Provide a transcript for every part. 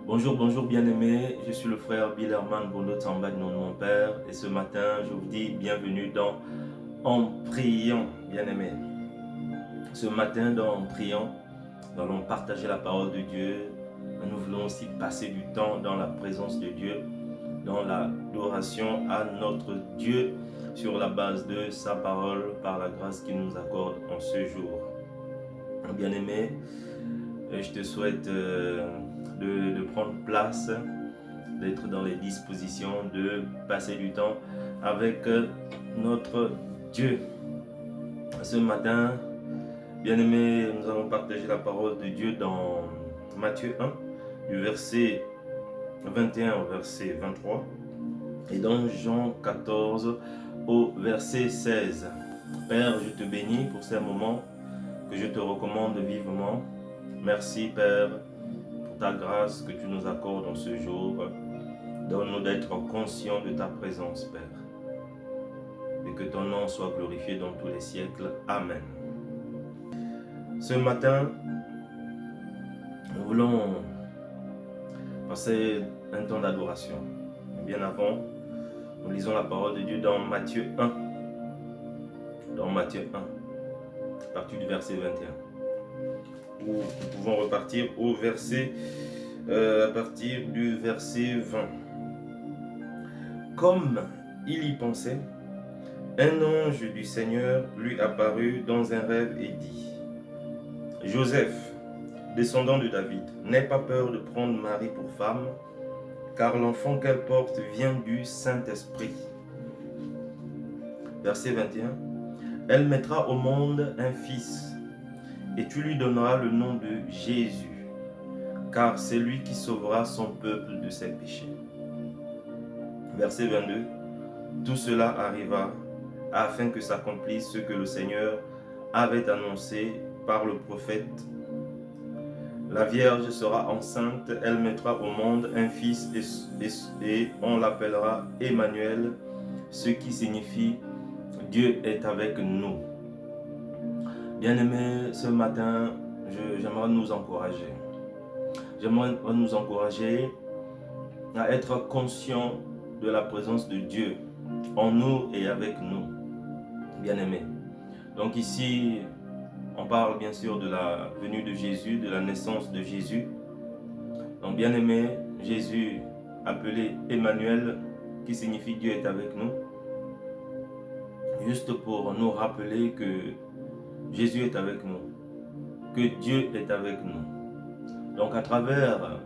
Bonjour, bonjour bien-aimés, je suis le frère Billerman Bondo Tamba, nom de mon père, et ce matin, je vous dis bienvenue dans En priant, bien-aimés. Ce matin, dans En priant, nous allons partager la parole de Dieu, mais nous voulons aussi passer du temps dans la présence de Dieu, dans l'adoration à notre Dieu, sur la base de sa parole, par la grâce qu'il nous accorde en ce jour. Bien-aimés, je te souhaite de prendre place, d'être dans les dispositions de passer du temps avec notre Dieu. Ce matin, bien-aimés, nous allons partager la parole de Dieu dans Matthieu 1, du verset 21 au verset 23, et dans Jean 14 au verset 16. Père, je te bénis pour ces moments que je te recommande vivement. Merci, Père, pour ta grâce que tu nous accordes en ce jour. Donne-nous d'être conscients de ta présence, Père. Et que ton nom soit glorifié dans tous les siècles. Amen. Ce matin, nous voulons passer un temps d'adoration. Bien avant, nous lisons la parole de Dieu dans Matthieu 1. Dans Matthieu 1, à partir du verset 21. Où nous pouvons repartir au verset, à partir du verset 20. Comme il y pensait, un ange du Seigneur lui apparut dans un rêve et dit: Joseph, descendant de David, n'aie pas peur de prendre Marie pour femme, car l'enfant qu'elle porte vient du Saint-Esprit. Verset 21. Elle mettra au monde un fils, et tu lui donneras le nom de Jésus, car c'est lui qui sauvera son peuple de ses péchés. Verset 22. Tout cela arriva afin que s'accomplisse ce que le Seigneur avait annoncé par le prophète. La Vierge sera enceinte, elle mettra au monde un fils et on l'appellera Emmanuel, ce qui signifie Dieu est avec nous. Bien-aimés, ce matin, j'aimerais nous encourager. J'aimerais nous encourager à être conscients de la présence de Dieu en nous et avec nous. Bien-aimés. Donc ici, on parle bien sûr de la venue de Jésus, de la naissance de Jésus. Donc bien-aimé, Jésus appelé Emmanuel, qui signifie Dieu est avec nous. Juste pour nous rappeler que Jésus est avec nous, que Dieu est avec nous. Donc à travers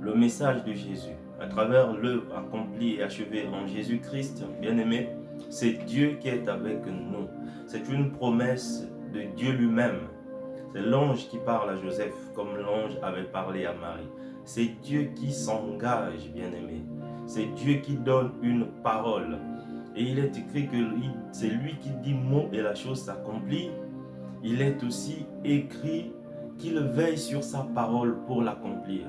le message de Jésus, à travers l'œuvre accomplie et achevée en Jésus-Christ, bien-aimé, c'est Dieu qui est avec nous. C'est une promesse de Dieu lui-même. C'est l'ange qui parle à Joseph comme l'ange avait parlé à Marie. C'est Dieu qui s'engage, bien-aimé. C'est Dieu qui donne une parole. Et il est écrit que c'est lui qui dit mot et la chose s'accomplit. Il est aussi écrit qu'il veille sur sa parole pour l'accomplir.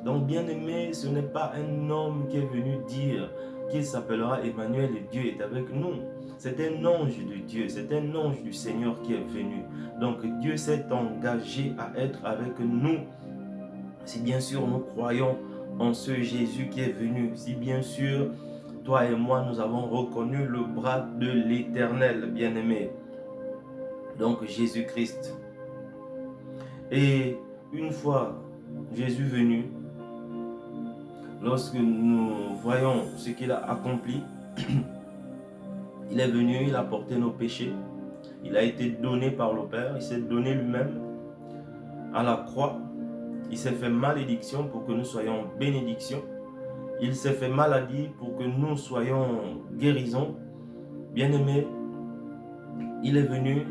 Donc, bien-aimé, ce n'est pas un homme qui est venu dire qu'il s'appellera Emmanuel et Dieu est avec nous. C'est un ange de Dieu, c'est un ange du Seigneur qui est venu. Donc, Dieu s'est engagé à être avec nous. Si bien sûr nous croyons en ce Jésus qui est venu, si bien sûr toi et moi nous avons reconnu le bras de l'Éternel, bien-aimé. Donc, Jésus-Christ. Et une fois Jésus venu, lorsque nous voyons ce qu'il a accompli, il est venu, il a porté nos péchés, il a été donné par le Père, il s'est donné lui-même à la croix, il s'est fait malédiction pour que nous soyons bénédiction, il s'est fait maladie pour que nous soyons guérison. Bien-aimé, il est venu,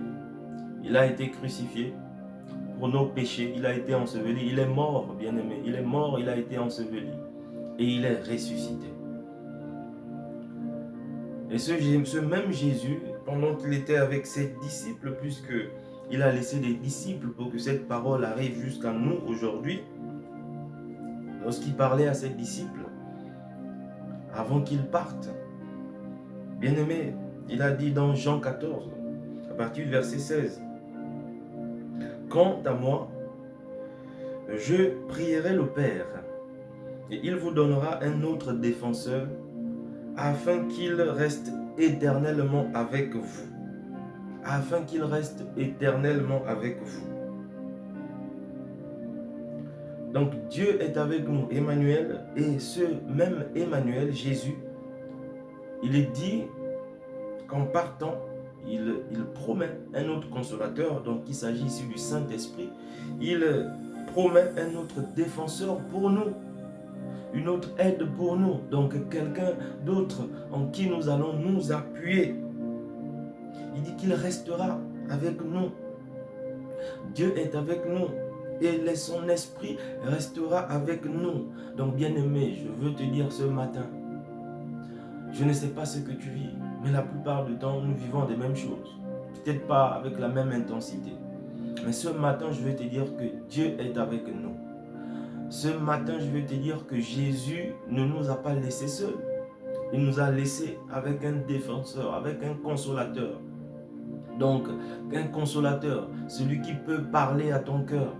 il a été crucifié pour nos péchés, il a été enseveli, il est mort, bien-aimé, il est mort, il a été enseveli et il est ressuscité. Et ce même Jésus, pendant qu'il était avec ses disciples, puisqu'il a laissé des disciples pour que cette parole arrive jusqu'à nous aujourd'hui, lorsqu'il parlait à ses disciples, avant qu'ils partent, bien-aimé, il a dit dans Jean 14, à partir du verset 16, « Quant à moi, je prierai le Père, Et il vous donnera un autre défenseur afin qu'il reste éternellement avec vous. Afin qu'il reste éternellement avec vous. Donc Dieu est avec nous, Emmanuel, et ce même Emmanuel, Jésus, il est dit qu'en partant, il promet un autre consolateur, donc il s'agit ici du Saint-Esprit. Il promet un autre défenseur pour nous, une autre aide pour nous, donc quelqu'un d'autre en qui nous allons nous appuyer. Il dit qu'il restera avec nous. Dieu est avec nous et son esprit restera avec nous. Donc bien-aimé, je veux te dire ce matin, je ne sais pas ce que tu vis, mais la plupart du temps, nous vivons des mêmes choses. Peut-être pas avec la même intensité. Mais ce matin, je veux te dire que Dieu est avec nous. Ce matin, je veux te dire que Jésus ne nous a pas laissés seuls. Il nous a laissés avec un défenseur, avec un consolateur. Donc, un consolateur, celui qui peut parler à ton cœur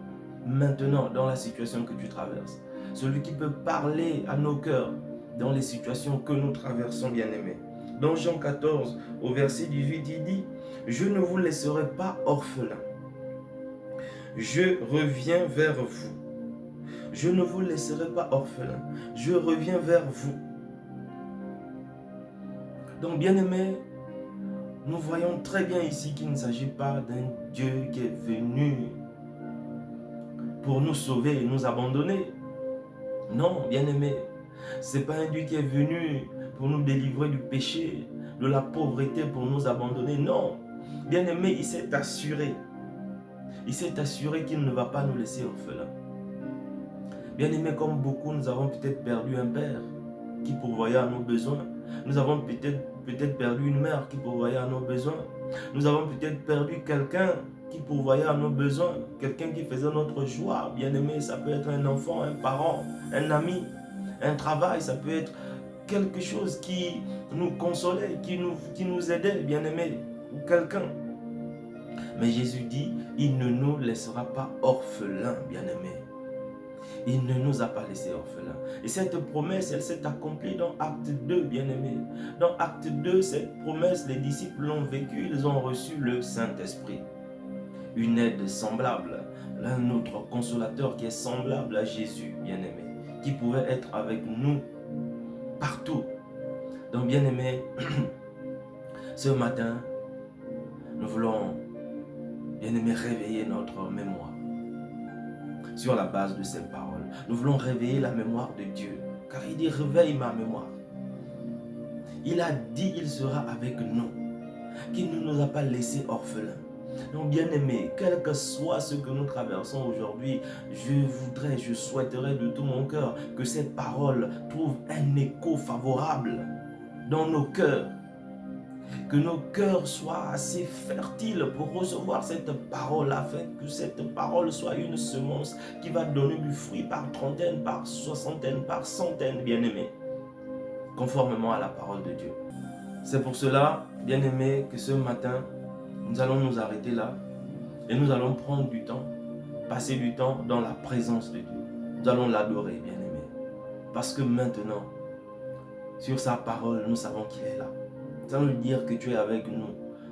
maintenant dans la situation que tu traverses. Celui qui peut parler à nos cœurs dans les situations que nous traversons, bien-aimés. Dans Jean 14, au verset 18, il dit « Je ne vous laisserai pas orphelins. Je reviens vers vous. Je ne vous laisserai pas orphelins. Je reviens vers vous. » Donc, bien-aimés, nous voyons très bien ici qu'il ne s'agit pas d'un Dieu qui est venu pour nous sauver et nous abandonner. Non, bien-aimé, ce n'est pas un Dieu qui est venu pour nous délivrer du péché, de la pauvreté, pour nous abandonner. Non, bien-aimé, il s'est assuré. Il s'est assuré qu'il ne va pas nous laisser orphelins. Bien-aimé, comme beaucoup, nous avons peut-être perdu un père qui pourvoyait à nos besoins. Nous avons peut-être perdu une mère qui pourvoyait à nos besoins. Nous avons peut-être perdu quelqu'un qui pourvoyait à nos besoins, quelqu'un qui faisait notre joie. Bien-aimé, ça peut être un enfant, un parent, un ami, un travail, ça peut être quelque chose qui nous consolait, qui nous aidait, bien-aimé, ou quelqu'un. Mais Jésus dit, il ne nous laissera pas orphelins, bien-aimés. Il ne nous a pas laissés orphelins. Et cette promesse, elle s'est accomplie dans Acte 2, bien-aimés. Dans Acte 2, cette promesse, les disciples l'ont vécue, ils ont reçu le Saint-Esprit. Une aide semblable, un autre consolateur qui est semblable à Jésus, bien-aimé, qui pouvait être avec nous partout. Donc, bien-aimés, ce matin, nous voulons, bien-aimés, réveiller notre mémoire sur la base de ces paroles. Nous voulons réveiller la mémoire de Dieu, car il dit réveille ma mémoire. Il a dit il sera avec nous, qu'il ne nous a pas laissés orphelins. Donc bien-aimés, quel que soit ce que nous traversons aujourd'hui, je souhaiterais de tout mon cœur que ces paroles trouvent un écho favorable dans nos cœurs. Que nos cœurs soient assez fertiles pour recevoir cette parole, afin que cette parole soit une semence qui va donner du fruit par trentaine, par soixantaine, par centaine, bien-aimés, conformément à la parole de Dieu. C'est pour cela, bien-aimés, que ce matin, nous allons nous arrêter là et nous allons prendre du temps, passer du temps dans la présence de Dieu. Nous allons l'adorer, bien-aimés, parce que maintenant, sur sa parole, nous savons qu'il est là. Nous allons lui dire que tu es avec nous.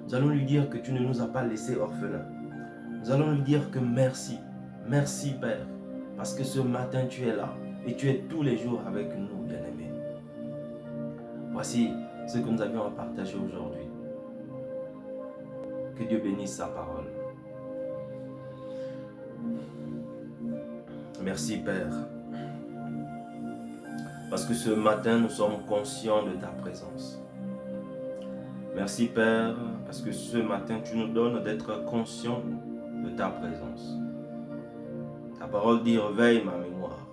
Nous allons lui dire que tu ne nous as pas laissés orphelins. Nous allons lui dire que merci. Merci Père. Parce que ce matin tu es là. Et tu es tous les jours avec nous, bien-aimés. Voici ce que nous avions à partager aujourd'hui. Que Dieu bénisse sa parole. Merci Père. Parce que ce matin nous sommes conscients de ta présence. Merci Père, parce que ce matin, tu nous donnes d'être conscients de ta présence. Ta parole dit, réveille ma mémoire.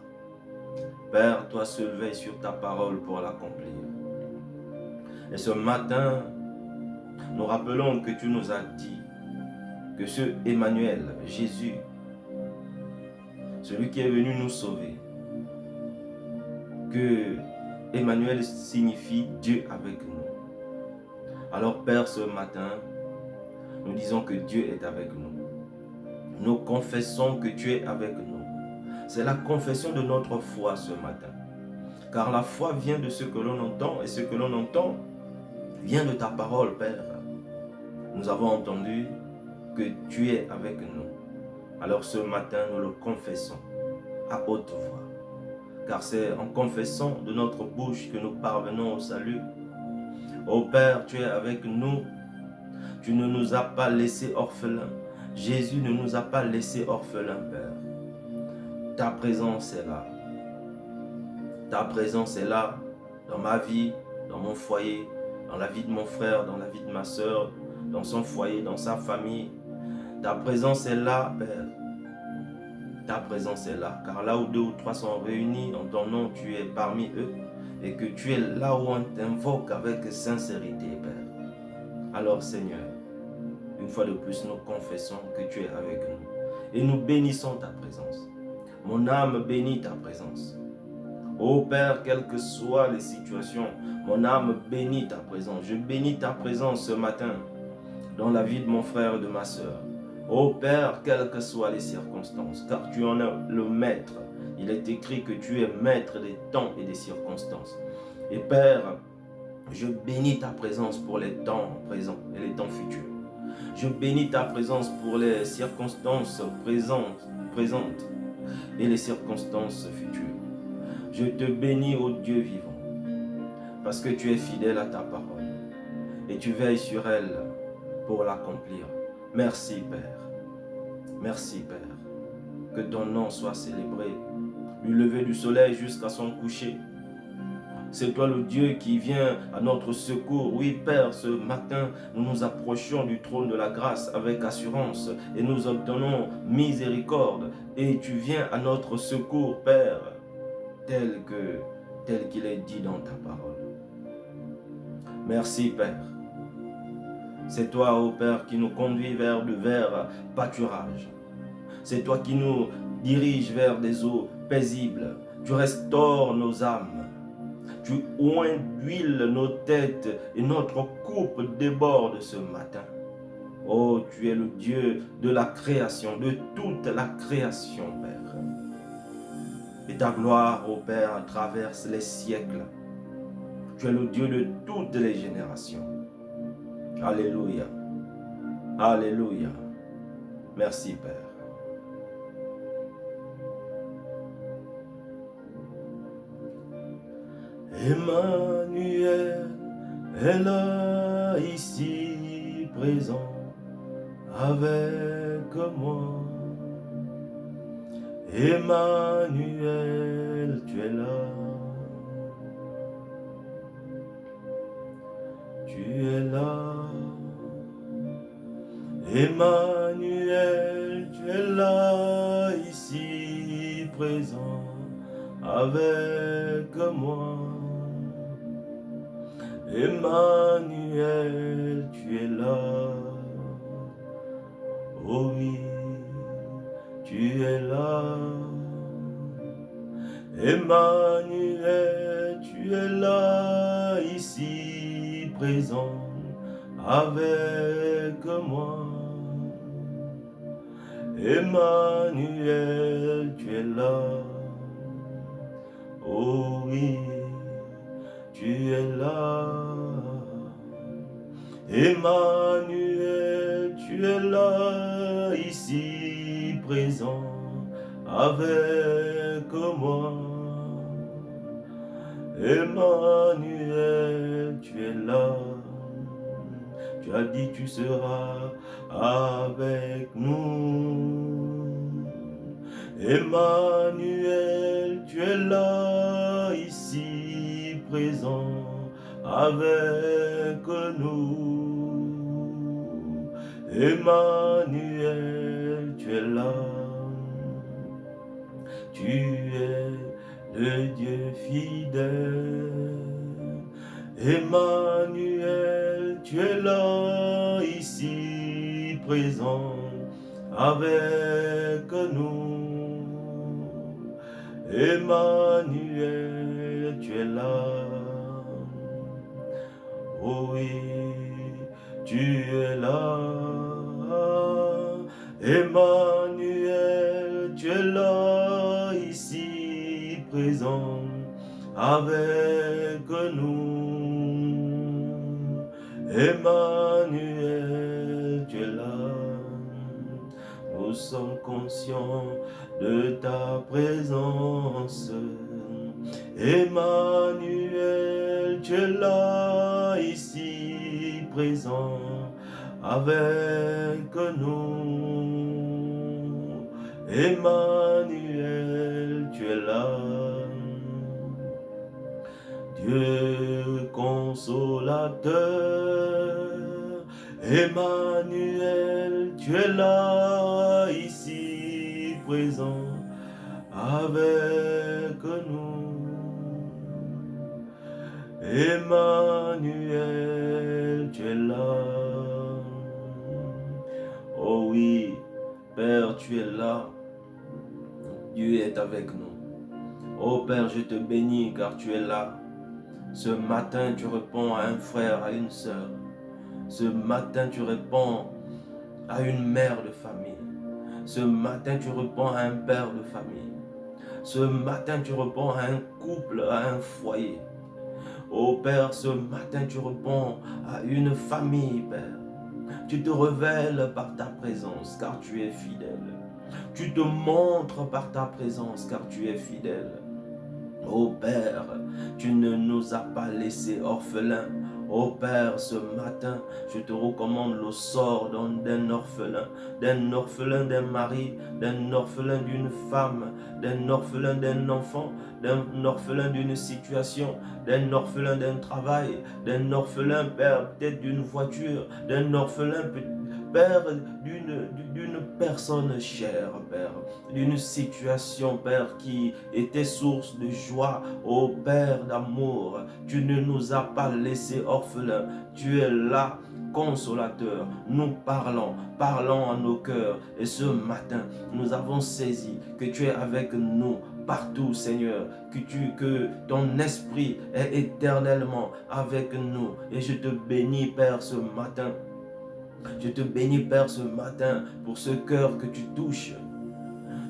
Père, toi seul veille sur ta parole pour l'accomplir. Et ce matin, nous rappelons que tu nous as dit que ce Emmanuel, Jésus, celui qui est venu nous sauver, que Emmanuel signifie Dieu avec nous. Alors Père, ce matin, nous disons que Dieu est avec nous. Nous confessons que tu es avec nous. C'est la confession de notre foi ce matin. Car la foi vient de ce que l'on entend, et ce que l'on entend vient de ta parole, Père. Nous avons entendu que tu es avec nous. Alors ce matin, nous le confessons à haute voix. Car c'est en confessant de notre bouche que nous parvenons au salut. Ô Père, tu es avec nous. Tu ne nous as pas laissés orphelins. Jésus ne nous a pas laissés orphelins, Père. Ta présence est là. Ta présence est là dans ma vie, dans mon foyer, dans la vie de mon frère, dans la vie de ma soeur, dans son foyer, dans sa famille. Ta présence est là, Père. Ta présence est là, car là où 2 ou 3 sont réunis en ton nom, tu es parmi eux, et que tu es là où on t'invoque avec sincérité, Père. Alors, Seigneur, une fois de plus, nous confessons que tu es avec nous, et nous bénissons ta présence. Mon âme bénit ta présence. Ô Père, quelles que soient les situations, mon âme bénit ta présence. Je bénis ta présence ce matin dans la vie de mon frère et de ma soeur. Ô Père, quelles que soient les circonstances, car tu en es le maître. Il est écrit que tu es maître des temps et des circonstances. Et Père, je bénis ta présence pour les temps présents et les temps futurs. Je bénis ta présence pour les circonstances présentes et les circonstances futures. Je te bénis, ô Dieu vivant, parce que tu es fidèle à ta parole et tu veilles sur elle pour l'accomplir. Merci, Père. Merci, Père. Que ton nom soit célébré du lever du soleil jusqu'à son coucher. C'est toi le Dieu qui vient à notre secours. Oui, Père, ce matin, nous nous approchons du trône de la grâce avec assurance et nous obtenons miséricorde. Et tu viens à notre secours, Père, tel qu'il est dit dans ta parole. Merci, Père. C'est toi, ô Père, qui nous conduis vers de verts pâturages. C'est toi qui nous diriges vers des eaux paisibles. Tu restaures nos âmes. Tu oins d'huile nos têtes et notre coupe déborde ce matin. Oh, tu es le Dieu de la création, de toute la création, Père. Et ta gloire, ô Père, traverse les siècles. Tu es le Dieu de toutes les générations. Alléluia. Alléluia. Merci, Père. Emmanuel est là, ici, présent, avec moi. Emmanuel, tu es là. Tu es là. Emmanuel, tu es là, ici, présent, avec moi. Emmanuel, tu es là. Oh oui, tu es là. Emmanuel, tu es là, ici, présent, avec moi. Emmanuel, tu es là. Oh oui, tu es là. Emmanuel, tu es là, ici, présent, avec moi. Emmanuel, tu es là. Tu as dit tu seras avec nous. Emmanuel, tu es là, ici, présent, avec nous. Emmanuel, tu es là. Tu es le Dieu fidèle. Emmanuel, tu es là, ici, présent, avec nous. Emmanuel, tu es là. Oh oui, tu es là. Emmanuel, tu es là, ici, présent, avec nous. Emmanuel, tu es là. Nous sommes conscients de ta présence. Emmanuel, tu es là, ici présent, avec nous. Emmanuel, tu es là. Dieu consolateur, Emmanuel, tu es là, ici présent, avec nous. Emmanuel, tu es là. Oh oui, Père, tu es là. Dieu est avec nous. Oh Père, je te bénis car tu es là. Ce matin, tu réponds à un frère, à une sœur. Ce matin, tu réponds à une mère de famille. Ce matin, tu réponds à un père de famille. Ce matin, tu réponds à un couple, à un foyer. Oh Père, ce matin, tu réponds à une famille, Père. Tu te révèles par ta présence, car tu es fidèle. Tu te montres par ta présence, car tu es fidèle. Ô Père, tu ne nous as pas laissés orphelins. Ô Père, ce matin, je te recommande le sort d'un orphelin d'un mari, d'un orphelin d'une femme, d'un orphelin d'un enfant, d'un orphelin d'une situation, d'un orphelin d'un travail, d'un orphelin, Père, peut-être d'une voiture, d'un orphelin, Père, d'une personne chère, Père, d'une situation, Père, qui était source de joie, ô Père d'amour. Tu ne nous as pas laissés orphelins. Tu es là, consolateur. Nous parlons à nos cœurs. Et ce matin, nous avons saisi que tu es avec nous partout, Seigneur, que ton esprit est éternellement avec nous. Et je te bénis, Père, ce matin. Je te bénis, Père, ce matin pour ce cœur que tu touches.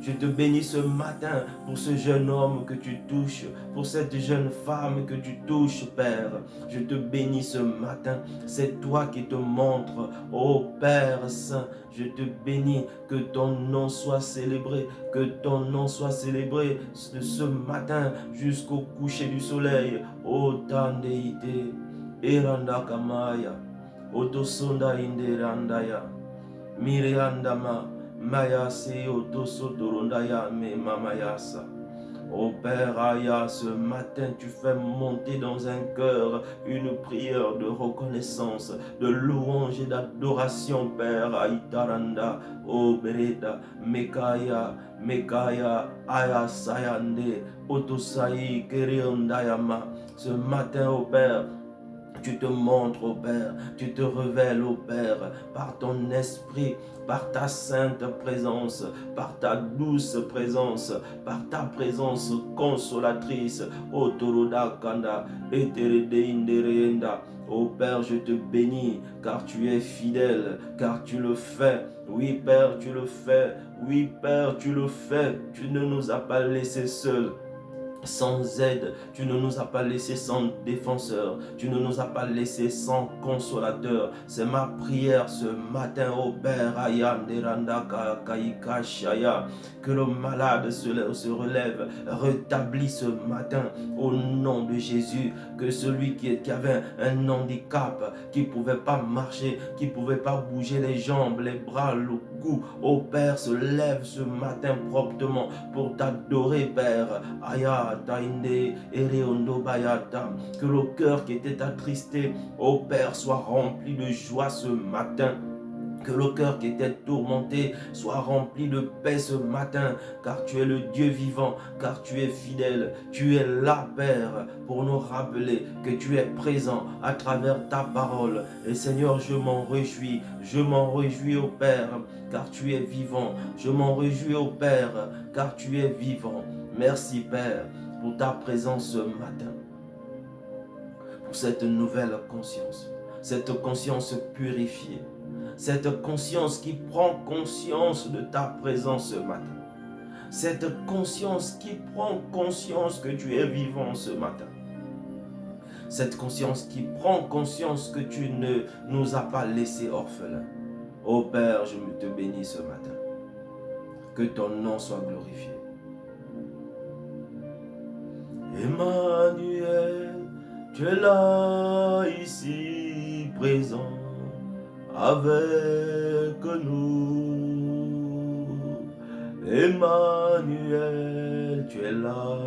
Je te bénis ce matin pour ce jeune homme que tu touches, pour cette jeune femme que tu touches, Père. Je te bénis ce matin. C'est toi qui te montres, ô Père Saint. Je te bénis, que ton nom soit célébré, que ton nom soit célébré de ce matin jusqu'au coucher du soleil. Ô Tandeite, Eranda Kamaya, Otosonda Inderandaya, Miriandama. Maya se otosotorondaya me mamayasa. Oh Père Aya, ce matin tu fais monter dans un cœur une prière de reconnaissance, de louange et d'adoration, Père Aitaranda, oh Bereda, Mekaya, Aya Sayande, Otosai Keriondayama. Ce matin, oh Père, tu te montres, ô Père, tu te révèles, ô Père, par ton esprit, par ta sainte présence, par ta douce présence, par ta présence consolatrice. Ô Toroda Kanda, Eteredeinderienda. Ô Père, je te bénis, car tu es fidèle, car tu le fais. Oui, Père, tu le fais. Oui, Père, tu le fais. Tu ne nous as pas laissés seuls, sans aide. Tu ne nous as pas laissés sans défenseur. Tu ne nous as pas laissés sans consolateur. C'est ma prière ce matin, ô Père, que le malade se relève, rétablit ce matin au nom de Jésus. Que celui qui avait un handicap, qui ne pouvait pas marcher, qui ne pouvait pas bouger les jambes, les bras, le cou, ô Père, se lève ce matin promptement pour t'adorer, Père. Aya Tainde Ereondo Bayata. Que le cœur qui était attristé, ô Père, soit rempli de joie ce matin. Que le cœur qui était tourmenté soit rempli de paix ce matin, car tu es le Dieu vivant, car tu es fidèle. Tu es là, Père, pour nous rappeler que tu es présent à travers ta parole. Et Seigneur, je m'en réjouis, ô Père, car tu es vivant. Je m'en réjouis, ô Père, car tu es vivant. Merci, Père, pour ta présence ce matin, pour cette nouvelle conscience, cette conscience purifiée, cette conscience qui prend conscience de ta présence ce matin. Cette conscience qui prend conscience que tu es vivant ce matin. Cette conscience qui prend conscience que tu ne nous as pas laissés orphelins. Ô Père, je te bénis ce matin. Que ton nom soit glorifié. Emmanuel, tu es là, ici, présent, avec nous. Emmanuel, tu es là.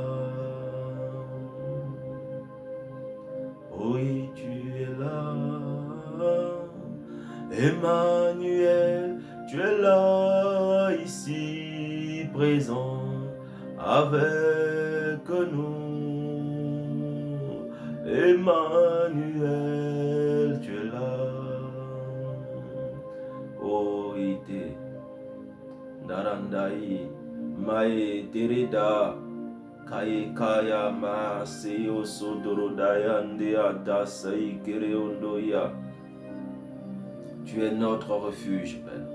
Oui, tu es là. Emmanuel, tu es là, ici, présent, avec nous. Emmanuel, tu es là. Oh, ite, darandai, mae tereda, kaye kaya ma seyo sodorodaya ndea dasai kereondoya. Tu es notre refuge, Père.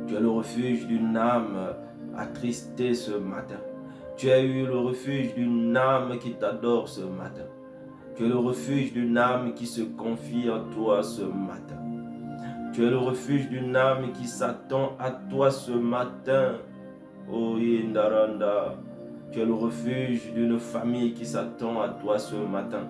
Tu es le refuge d'une âme attristée ce matin. Tu as eu le refuge d'une âme qui t'adore ce matin. Tu es le refuge d'une âme qui se confie à toi ce matin. Tu es le refuge d'une âme qui s'attend à toi ce matin. Oh Indaranda. Tu es le refuge d'une famille qui s'attend à toi ce matin.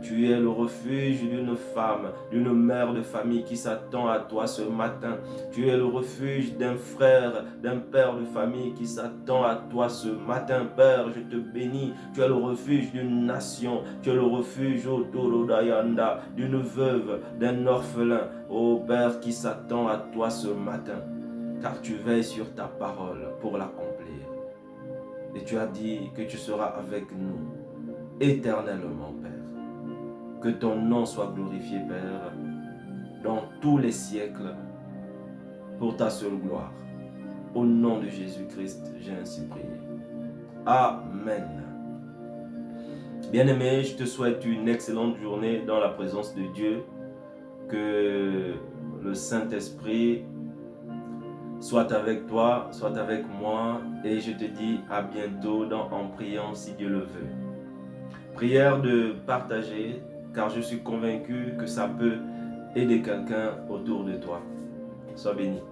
Tu es le refuge d'une femme, d'une mère de famille qui s'attend à toi ce matin. Tu es le refuge d'un frère, d'un père de famille qui s'attend à toi ce matin. Père, je te bénis. Tu es le refuge d'une nation. Tu es le refuge, oh Torodayanda, d'une veuve, d'un orphelin. Oh Père, qui s'attend à toi ce matin. Car tu veilles sur ta parole pour l'accomplir. Et tu as dit que tu seras avec nous éternellement, Père. Que ton nom soit glorifié, Père, dans tous les siècles, pour ta seule gloire. Au nom de Jésus-Christ, j'ai ainsi prié. Amen. Bien-aimé, je te souhaite une excellente journée dans la présence de Dieu. Que le Saint-Esprit soit avec toi, soit avec moi. Et je te dis à bientôt en priant si Dieu le veut. Prière de partager, car je suis convaincu que ça peut aider quelqu'un autour de toi. Sois béni.